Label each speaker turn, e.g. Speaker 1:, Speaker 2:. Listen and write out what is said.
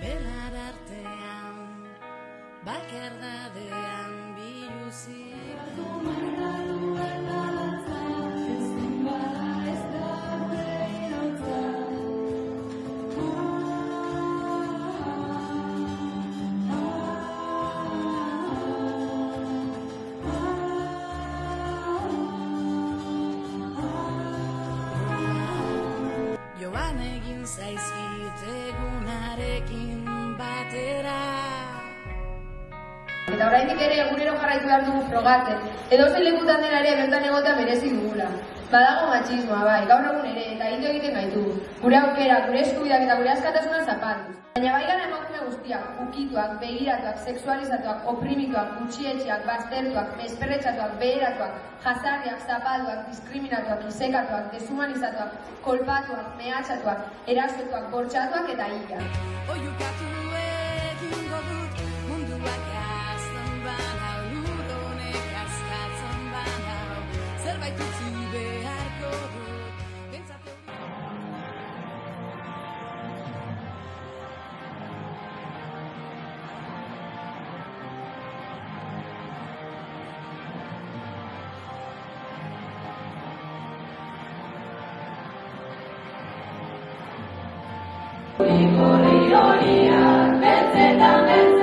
Speaker 1: Belar artean, bakardadean biluzik duela latza, ezin bada ez da behirotza. Joan egin zaizkit egunarekin batera.
Speaker 2: Eta oraindik ere egunero jarraitu behar dugu frogatzen, edozein lekutan dena ere bertan egotea merezi dugula. Badago matxismoa bai, gaur egun ere, eta hildo egiten gaitu. Gure aukera, gure eskubidak eta gure askatasuna zapalduz. Baina bai gara emakume guztiak, ukituak, begiratuak, sexualizatuak, oprimituak, gutxietxeak, baztertuak, mesperretxatuak, beheratuak, jazarriak, zapalduak, diskriminatuak, isekatuak, deshumanizatuak, kolpatuak, mehatxatuak, erasotuak, bortxatuak eta hilak.
Speaker 1: Oiukatu egingo dut munduak azten banau, lur honek askatzen banau, zerbait utzi beharko dut, bentsatu. Ironia, beltzetan beltzetan